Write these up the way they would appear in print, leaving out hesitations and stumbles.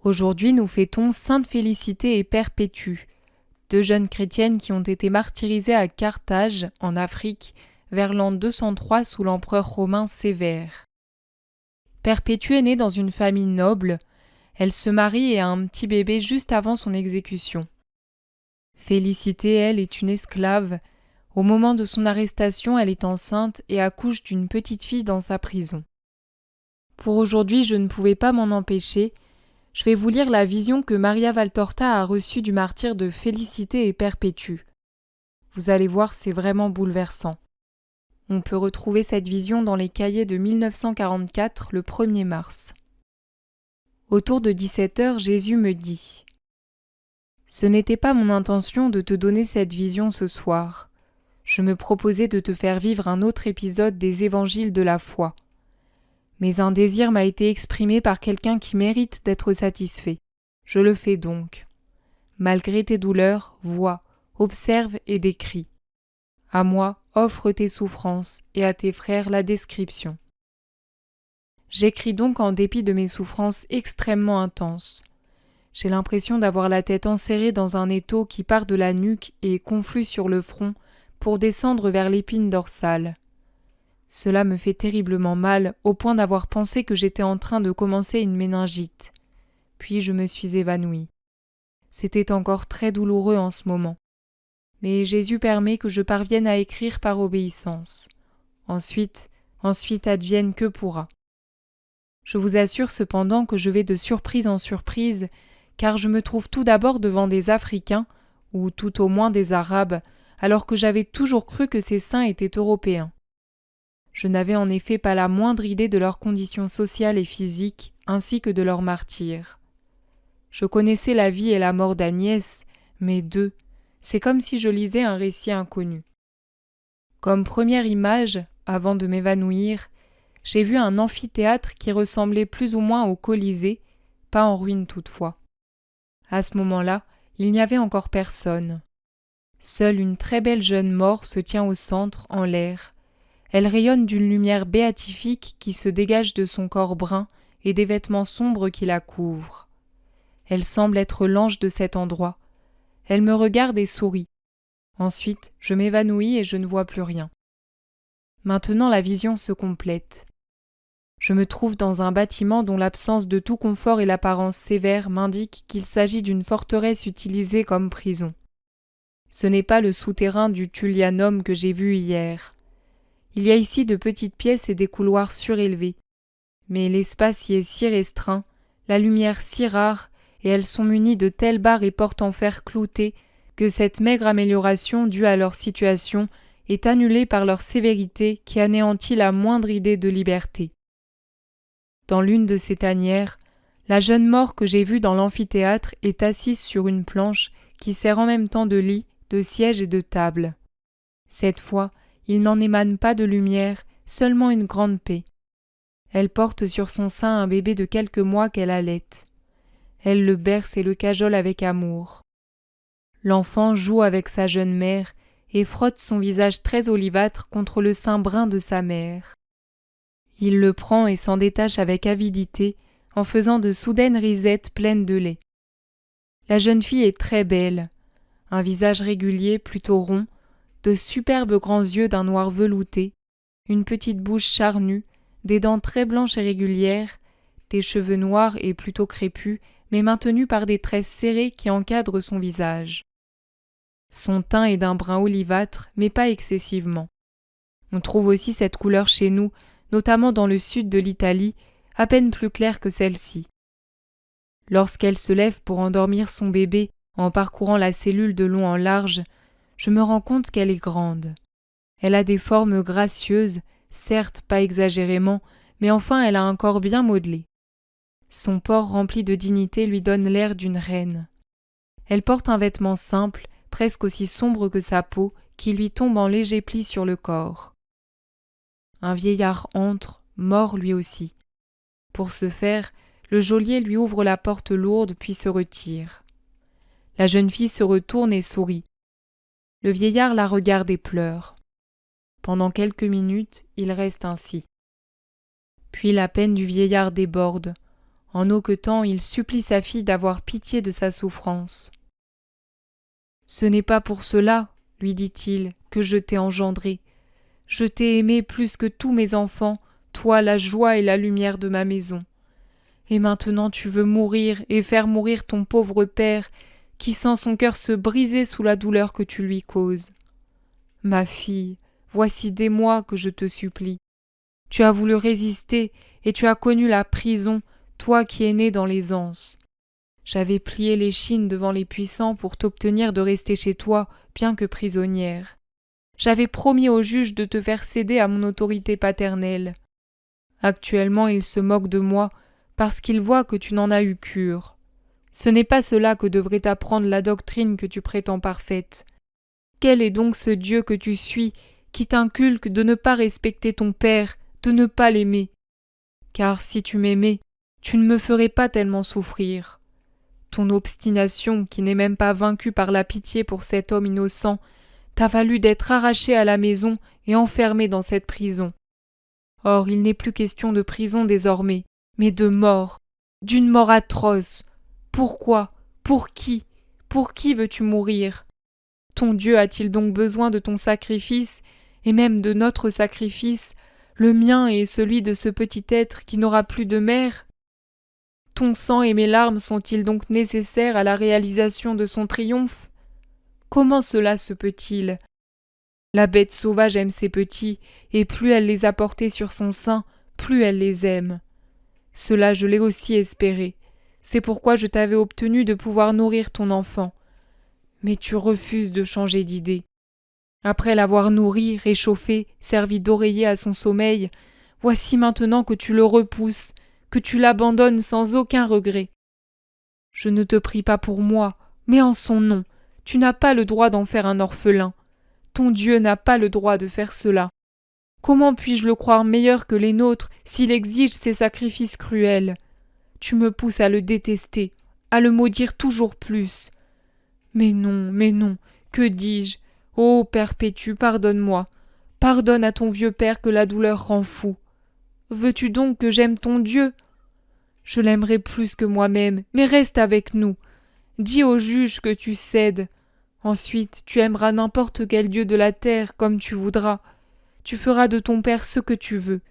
Aujourd'hui, nous fêtons Sainte Félicité et Perpétue, deux jeunes chrétiennes qui ont été martyrisées à Carthage, en Afrique, vers l'an 203 sous l'empereur romain Sévère. Perpétue est née dans une famille noble. Elle se marie et a un petit bébé juste avant son exécution. Félicité, elle, est une esclave. Au moment de son arrestation, elle est enceinte et accouche d'une petite fille dans sa prison. Pour aujourd'hui, je ne pouvais pas m'en empêcher. Je vais vous lire la vision que Maria Valtorta a reçue du martyre de Félicité et Perpétue. Vous allez voir, c'est vraiment bouleversant. On peut retrouver cette vision dans les cahiers de 1944, le 1er mars. Autour de 17h, Jésus me dit « Ce n'était pas mon intention de te donner cette vision ce soir. Je me proposais de te faire vivre un autre épisode des évangiles de la foi. Mais un désir m'a été exprimé par quelqu'un qui mérite d'être satisfait. Je le fais donc. Malgré tes douleurs, vois, observe et décris. À moi, offre tes souffrances et à tes frères la description. » J'écris donc en dépit de mes souffrances extrêmement intenses. J'ai l'impression d'avoir la tête enserrée dans un étau qui part de la nuque et conflue sur le front pour descendre vers l'épine dorsale. Cela me fait terriblement mal au point d'avoir pensé que j'étais en train de commencer une méningite. Puis je me suis évanouie. C'était encore très douloureux en ce moment. Mais Jésus permet que je parvienne à écrire par obéissance. Ensuite advienne que pourra. Je vous assure cependant que je vais de surprise en surprise, car je me trouve tout d'abord devant des Africains, ou tout au moins des Arabes, alors que j'avais toujours cru que ces saints étaient européens. Je n'avais en effet pas la moindre idée de leurs conditions sociales et physiques, ainsi que de leur martyre. Je connaissais la vie et la mort d'Agnès, mais d'eux, c'est comme si je lisais un récit inconnu. Comme première image, avant de m'évanouir, j'ai vu un amphithéâtre qui ressemblait plus ou moins au Colisée, pas en ruine toutefois. À ce moment-là, il n'y avait encore personne. Seule une très belle jeune mort se tient au centre, en l'air. Elle rayonne d'une lumière béatifique qui se dégage de son corps brun et des vêtements sombres qui la couvrent. Elle semble être l'ange de cet endroit. Elle me regarde et sourit. Ensuite, je m'évanouis et je ne vois plus rien. Maintenant, la vision se complète. Je me trouve dans un bâtiment dont l'absence de tout confort et l'apparence sévère m'indiquent qu'il s'agit d'une forteresse utilisée comme prison. Ce n'est pas le souterrain du Tullianum que j'ai vu hier. Il y a ici de petites pièces et des couloirs surélevés. Mais l'espace y est si restreint, la lumière si rare, et elles sont munies de telles barres et portes en fer cloutées que cette maigre amélioration due à leur situation est annulée par leur sévérité qui anéantit la moindre idée de liberté. Dans l'une de ces tanières, la jeune mort que j'ai vue dans l'amphithéâtre est assise sur une planche qui sert en même temps de lit, de siège et de table. Cette fois, il n'en émane pas de lumière, seulement une grande paix. Elle porte sur son sein un bébé de quelques mois qu'elle allaite. Elle le berce et le cajole avec amour. L'enfant joue avec sa jeune mère et frotte son visage très olivâtre contre le sein brun de sa mère. Il le prend et s'en détache avec avidité, en faisant de soudaines risettes pleines de lait. La jeune fille est très belle, un visage régulier, plutôt rond, de superbes grands yeux d'un noir velouté, une petite bouche charnue, des dents très blanches et régulières, des cheveux noirs et plutôt crépus, mais maintenus par des tresses serrées qui encadrent son visage. Son teint est d'un brun olivâtre, mais pas excessivement. On trouve aussi cette couleur chez nous, notamment dans le sud de l'Italie, à peine plus claire que celle-ci. Lorsqu'elle se lève pour endormir son bébé en parcourant la cellule de long en large, je me rends compte qu'elle est grande. Elle a des formes gracieuses, certes pas exagérément, mais enfin elle a un corps bien modelé. Son port rempli de dignité lui donne l'air d'une reine. Elle porte un vêtement simple, presque aussi sombre que sa peau, qui lui tombe en légers plis sur le corps. Un vieillard entre, mort lui aussi. Pour ce faire, le geôlier lui ouvre la porte lourde puis se retire. La jeune fille se retourne et sourit. Le vieillard la regarde et pleure. Pendant quelques minutes, il reste ainsi. Puis la peine du vieillard déborde. En hoquetant, il supplie sa fille d'avoir pitié de sa souffrance. « Ce n'est pas pour cela, lui dit-il, que je t'ai engendré. Je t'ai aimé plus que tous mes enfants, toi la joie et la lumière de ma maison. Et maintenant tu veux mourir et faire mourir ton pauvre père, qui sent son cœur se briser sous la douleur que tu lui causes. Ma fille, voici des mois que je te supplie. Tu as voulu résister et tu as connu la prison, toi qui es née dans l'aisance. J'avais plié l'échine devant les puissants pour t'obtenir de rester chez toi, bien que prisonnière. J'avais promis au juge de te faire céder à mon autorité paternelle. Actuellement, il se moque de moi parce qu'il voit que tu n'en as eu cure. Ce n'est pas cela que devrait t'apprendre la doctrine que tu prétends parfaite. Quel est donc ce Dieu que tu suis qui t'inculque de ne pas respecter ton père, de ne pas l'aimer? Car si tu m'aimais, tu ne me ferais pas tellement souffrir. Ton obstination, qui n'est même pas vaincue par la pitié pour cet homme innocent, t'a valu d'être arraché à la maison et enfermé dans cette prison. Or, il n'est plus question de prison désormais, mais de mort, d'une mort atroce. Pourquoi? Pour qui? Pour qui veux-tu mourir? Ton Dieu a-t-il donc besoin de ton sacrifice, et même de notre sacrifice, le mien et celui de ce petit être qui n'aura plus de mère? Ton sang et mes larmes sont-ils donc nécessaires à la réalisation de son triomphe? Comment cela se peut-il? La bête sauvage aime ses petits, et plus elle les a portés sur son sein, plus elle les aime. Cela je l'ai aussi espéré. C'est pourquoi je t'avais obtenu de pouvoir nourrir ton enfant. Mais tu refuses de changer d'idée. Après l'avoir nourri, réchauffé, servi d'oreiller à son sommeil, voici maintenant que tu le repousses, que tu l'abandonnes sans aucun regret. Je ne te prie pas pour moi, mais en son nom. Tu n'as pas le droit d'en faire un orphelin. Ton Dieu n'a pas le droit de faire cela. Comment puis-je le croire meilleur que les nôtres s'il exige ces sacrifices cruels? Tu me pousses à le détester, à le maudire toujours plus. Mais non, que dis-je? Ô Perpétue, pardonne-moi. Pardonne à ton vieux père que la douleur rend fou. Veux-tu donc que j'aime ton Dieu? Je l'aimerai plus que moi-même, mais reste avec nous. Dis au juge que tu cèdes. Ensuite, tu aimeras n'importe quel dieu de la terre comme tu voudras. Tu feras de ton père ce que tu veux.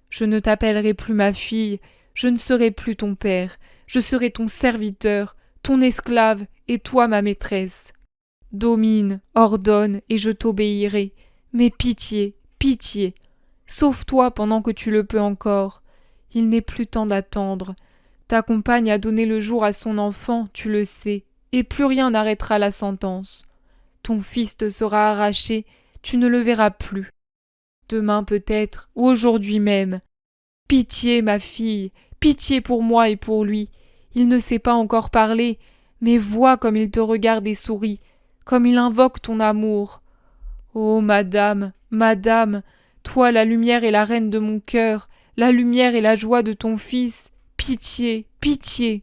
Je ne t'appellerai plus ma fille, je ne serai plus ton père, je serai ton serviteur, ton esclave et toi ma maîtresse. Domine, ordonne et je t'obéirai, mais pitié, pitié. Sauve-toi pendant que tu le peux encore. Il n'est plus temps d'attendre. Ta compagne a donné le jour à son enfant, tu le sais, et plus rien n'arrêtera la sentence. Ton fils te sera arraché, tu ne le verras plus. Demain peut-être, ou aujourd'hui même. Pitié, ma fille, pitié pour moi et pour lui. Il ne sait pas encore parler, mais vois comme il te regarde et sourit, comme il invoque ton amour. Ô madame, madame, toi la lumière et la reine de mon cœur, la lumière et la joie de ton fils, pitié, pitié.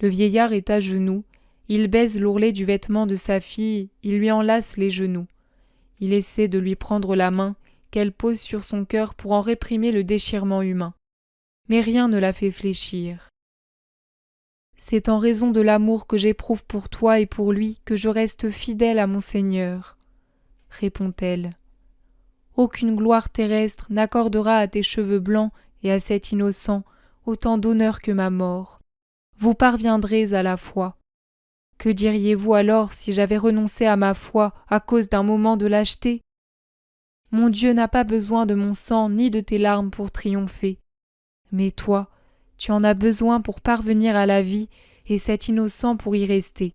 Le vieillard est à genoux, il baise l'ourlet du vêtement de sa fille, il lui enlace les genoux. Il essaie de lui prendre la main, qu'elle pose sur son cœur pour en réprimer le déchirement humain. Mais rien ne la fait fléchir. C'est en raison de l'amour que j'éprouve pour toi et pour lui que je reste fidèle à mon Seigneur, répond-elle. Aucune gloire terrestre n'accordera à tes cheveux blancs et à cet innocent autant d'honneur que ma mort. Vous parviendrez à la foi. Que diriez-vous alors si j'avais renoncé à ma foi à cause d'un moment de lâcheté? Mon Dieu n'a pas besoin de mon sang ni de tes larmes pour triompher. Mais toi, tu en as besoin pour parvenir à la vie et cet innocent pour y rester.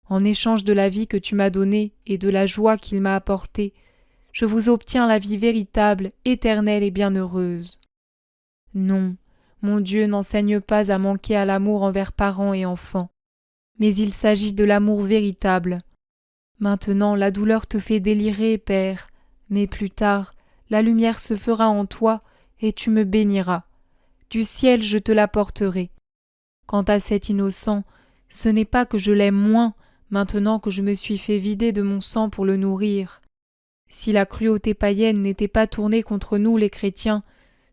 En échange de la vie que tu m'as donnée et de la joie qu'il m'a apportée, je vous obtiens la vie véritable, éternelle et bienheureuse. Non, mon Dieu n'enseigne pas à manquer à l'amour envers parents et enfants. Mais il s'agit de l'amour véritable. Maintenant, la douleur te fait délirer, Père, mais plus tard, la lumière se fera en toi et tu me béniras. Du ciel, je te l'apporterai. Quant à cet innocent, ce n'est pas que je l'aime moins, maintenant que je me suis fait vider de mon sang pour le nourrir. Si la cruauté païenne n'était pas tournée contre nous, les chrétiens,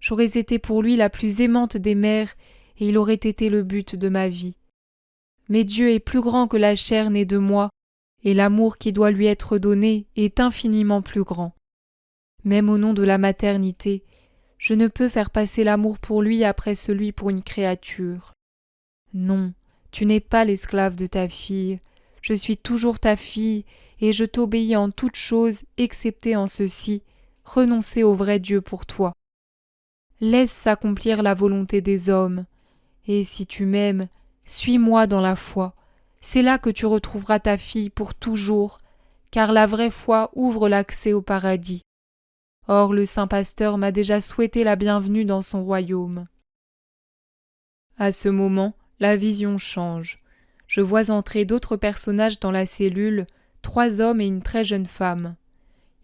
J'aurais été pour lui la plus aimante des mères, et il aurait été le but de ma vie. Mais Dieu est plus grand que la chair née de moi, et l'amour qui doit lui être donné est infiniment plus grand. Même au nom de la maternité, je ne peux faire passer l'amour pour lui après celui pour une créature. Non, tu n'es pas l'esclave de ta fille, je suis toujours ta fille, et je t'obéis en toutes choses, excepté en ceci, renoncer au vrai Dieu pour toi. Laisse s'accomplir la volonté des hommes, et si tu m'aimes, suis-moi dans la foi. C'est là que tu retrouveras ta fille pour toujours, car la vraie foi ouvre l'accès au paradis. Or le saint pasteur m'a déjà souhaité la bienvenue dans son royaume. À ce moment, la vision change. Je vois entrer d'autres personnages dans la cellule, 3 hommes et une très jeune femme.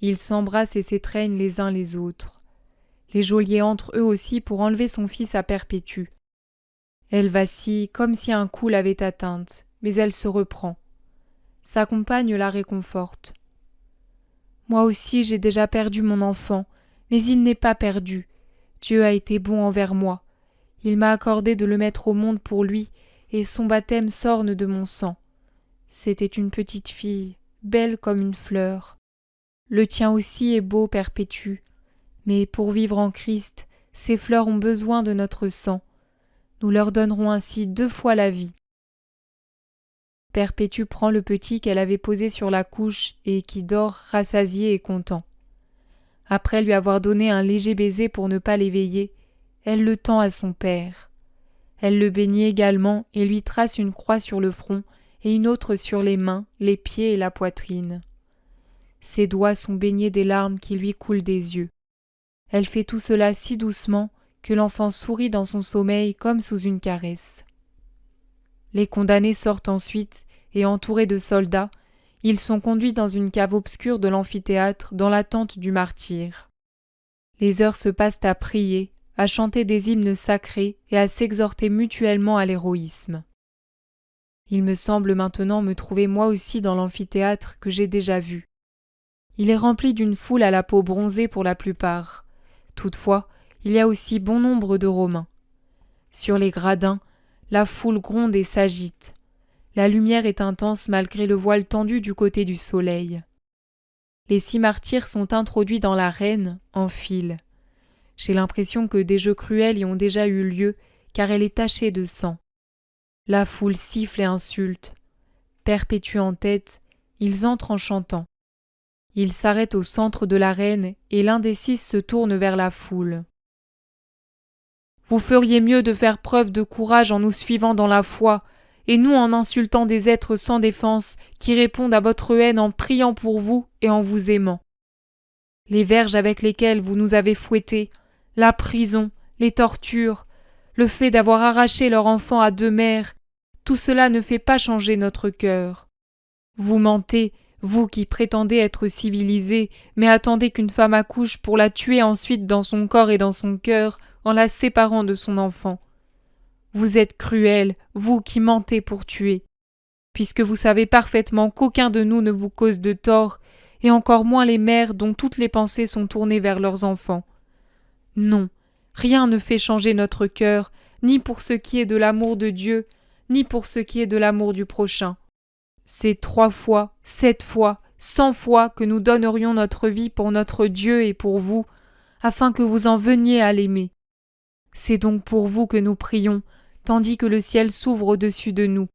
Ils s'embrassent et s'étreignent les uns les autres. Les geôliers entrent eux aussi pour enlever son fils à Perpétue. Elle vacille comme si un coup l'avait atteinte, mais elle se reprend. Sa compagne la réconforte. « Moi aussi j'ai déjà perdu mon enfant, mais il n'est pas perdu. Dieu a été bon envers moi. Il m'a accordé de le mettre au monde pour lui, et son baptême s'orne de mon sang. C'était une petite fille, belle comme une fleur. Le tien aussi est beau, Perpétue. Mais pour vivre en Christ, ces fleurs ont besoin de notre sang. Nous leur donnerons ainsi 2 fois la vie. » Perpétue prend le petit qu'elle avait posé sur la couche et qui dort rassasié et content. Après lui avoir donné un léger baiser pour ne pas l'éveiller, elle le tend à son père. Elle le bénit également et lui trace une croix sur le front et une autre sur les mains, les pieds et la poitrine. Ses doigts sont baignés des larmes qui lui coulent des yeux. Elle fait tout cela si doucement que l'enfant sourit dans son sommeil comme sous une caresse. Les condamnés sortent ensuite et, entourés de soldats, ils sont conduits dans une cave obscure de l'amphithéâtre dans l'attente du martyr. Les heures se passent à prier, à chanter des hymnes sacrés et à s'exhorter mutuellement à l'héroïsme. Il me semble maintenant me trouver moi aussi dans l'amphithéâtre que j'ai déjà vu. Il est rempli d'une foule à la peau bronzée pour la plupart. Toutefois, il y a aussi bon nombre de Romains. Sur les gradins, la foule gronde et s'agite. La lumière est intense malgré le voile tendu du côté du soleil. Les 6 martyrs sont introduits dans l'arène, en file. J'ai l'impression que des jeux cruels y ont déjà eu lieu, car elle est tachée de sang. La foule siffle et insulte. Perpétue en tête, ils entrent en chantant. Ils s'arrêtent au centre de l'arène et l'un des 6 se tourne vers la foule. « Vous feriez mieux de faire preuve de courage en nous suivant dans la foi, et nous en insultant des êtres sans défense qui répondent à votre haine en priant pour vous et en vous aimant. Les verges avec lesquelles vous nous avez fouettés, la prison, les tortures, le fait d'avoir arraché leur enfant à 2 mères, tout cela ne fait pas changer notre cœur. Vous mentez, vous qui prétendez être civilisés, mais attendez qu'une femme accouche pour la tuer ensuite dans son corps et dans son cœur, en la séparant de son enfant. Vous êtes cruels, vous qui mentez pour tuer, puisque vous savez parfaitement qu'aucun de nous ne vous cause de tort, et encore moins les mères dont toutes les pensées sont tournées vers leurs enfants. Non, rien ne fait changer notre cœur, ni pour ce qui est de l'amour de Dieu, ni pour ce qui est de l'amour du prochain. C'est 3 fois, 7 fois, 100 fois que nous donnerions notre vie pour notre Dieu et pour vous, afin que vous en veniez à l'aimer. C'est donc pour vous que nous prions, tandis que le ciel s'ouvre au-dessus de nous.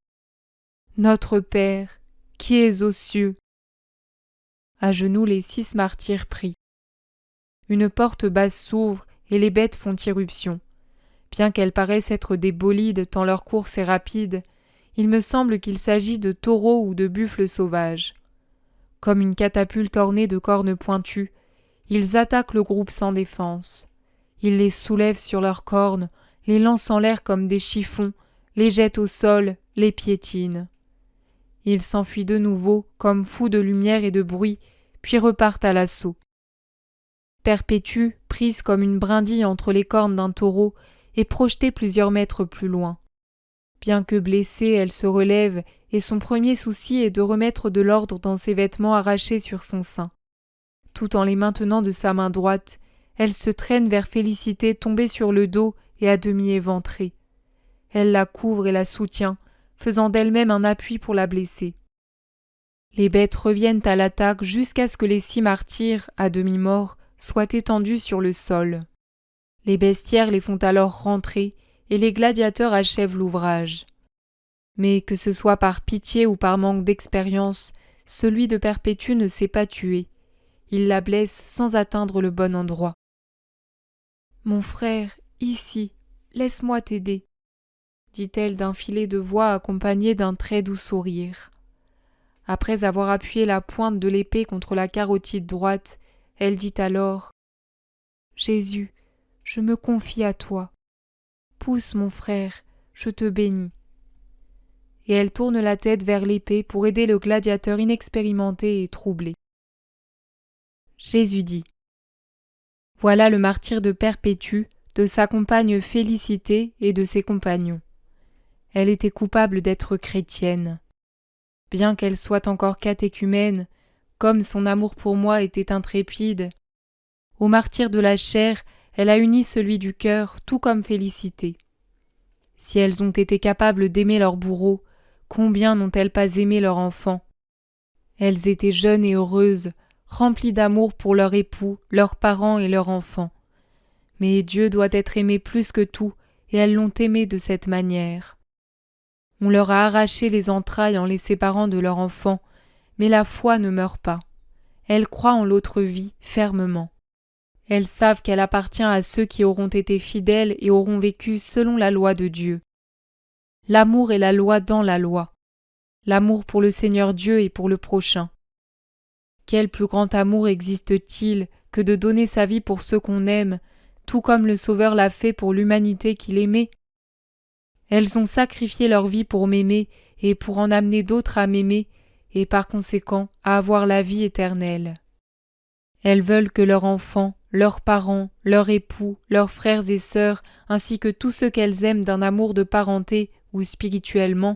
Notre Père, qui es aux cieux. » À genoux, les 6 martyrs prient. Une porte basse s'ouvre et les bêtes font irruption. Bien qu'elles paraissent être des bolides tant leur course est rapide, il me semble qu'il s'agit de taureaux ou de buffles sauvages. Comme une catapulte ornée de cornes pointues, ils attaquent le groupe sans défense. Ils les soulèvent sur leurs cornes, les lancent en l'air comme des chiffons, les jettent au sol, les piétinent. Ils s'enfuient de nouveau, comme fous de lumière et de bruit, puis repartent à l'assaut. Perpétue, prise comme une brindille entre les cornes d'un taureau, est projetée plusieurs mètres plus loin. Bien que blessée, elle se relève et son premier souci est de remettre de l'ordre dans ses vêtements arrachés sur son sein. Tout en les maintenant de sa main droite, elle se traîne vers Félicité tombée sur le dos et à demi éventrée. Elle la couvre et la soutient, faisant d'elle-même un appui pour la blesser. Les bêtes reviennent à l'attaque jusqu'à ce que les 6 martyrs, à demi morts, soient étendus sur le sol. Les bestiaires les font alors rentrer et les gladiateurs achèvent l'ouvrage. Mais que ce soit par pitié ou par manque d'expérience, celui de Perpétue ne s'est pas tué. Il la blesse sans atteindre le bon endroit. « Mon frère, ici, laisse-moi t'aider », dit-elle d'un filet de voix accompagné d'un très doux sourire. Après avoir appuyé la pointe de l'épée contre la carotide droite, elle dit alors « Jésus, je me confie à toi. Pousse, mon frère, je te bénis. » Et elle tourne la tête vers l'épée pour aider le gladiateur inexpérimenté et troublé. Jésus dit : Voilà le martyre de Perpétue, de sa compagne Félicité et de ses compagnons. Elle était coupable d'être chrétienne. Bien qu'elle soit encore catéchumène, comme son amour pour moi était intrépide, au martyre de la chair, elle a uni celui du cœur, tout comme Félicité. Si elles ont été capables d'aimer leur bourreau, combien n'ont-elles pas aimé leur enfant ? Elles étaient jeunes et heureuses, remplies d'amour pour leur époux, leurs parents et leurs enfants. Mais Dieu doit être aimé plus que tout, et elles l'ont aimé de cette manière. On leur a arraché les entrailles en les séparant de leur enfant, mais la foi ne meurt pas. Elles croient en l'autre vie fermement. Elles savent qu'elle appartient à ceux qui auront été fidèles et auront vécu selon la loi de Dieu. L'amour est la loi dans la loi. L'amour pour le Seigneur Dieu et pour le prochain. Quel plus grand amour existe-t-il que de donner sa vie pour ceux qu'on aime, tout comme le Sauveur l'a fait pour l'humanité qu'il aimait ? Elles ont sacrifié leur vie pour m'aimer et pour en amener d'autres à m'aimer et par conséquent à avoir la vie éternelle. Elles veulent que leurs enfants, leurs parents, leurs époux, leurs frères et sœurs, ainsi que tous ceux qu'elles aiment d'un amour de parenté ou spirituellement,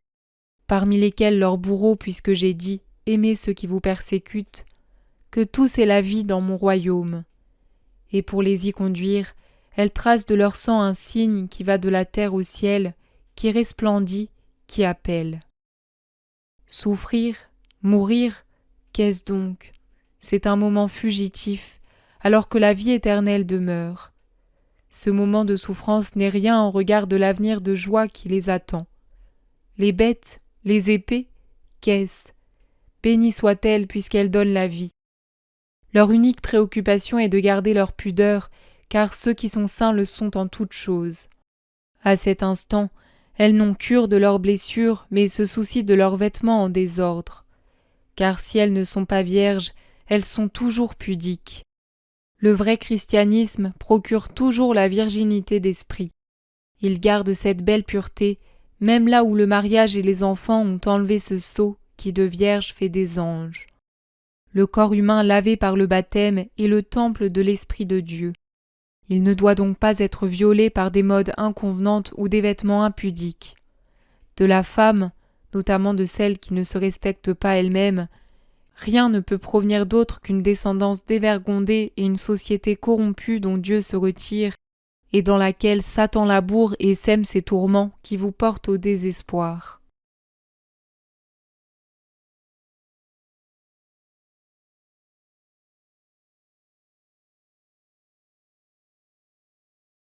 parmi lesquels leurs bourreaux, puisque j'ai dit « aimez ceux qui vous persécutent », que tous aient la vie dans mon royaume. Et pour les y conduire, elles tracent de leur sang un signe qui va de la terre au ciel, qui resplendit, qui appelle. Souffrir, mourir, qu'est-ce donc ? C'est un moment fugitif, alors que la vie éternelle demeure. Ce moment de souffrance n'est rien en regard de l'avenir de joie qui les attend. Les bêtes, les épées, qu'est-ce ? Bénie soit-elle puisqu'elle donne la vie. Leur unique préoccupation est de garder leur pudeur, car ceux qui sont saints le sont en toutes choses. À cet instant, elles n'ont cure de leurs blessures, mais se soucient de leurs vêtements en désordre. Car si elles ne sont pas vierges, elles sont toujours pudiques. Le vrai christianisme procure toujours la virginité d'esprit. Il garde cette belle pureté, même là où le mariage et les enfants ont enlevé ce sceau qui de vierge fait des anges. Le corps humain lavé par le baptême est le temple de l'Esprit de Dieu. Il ne doit donc pas être violé par des modes inconvenantes ou des vêtements impudiques. De la femme, notamment de celle qui ne se respecte pas elle-même, rien ne peut provenir d'autre qu'une descendance dévergondée et une société corrompue dont Dieu se retire et dans laquelle Satan laboure et sème ses tourments qui vous portent au désespoir.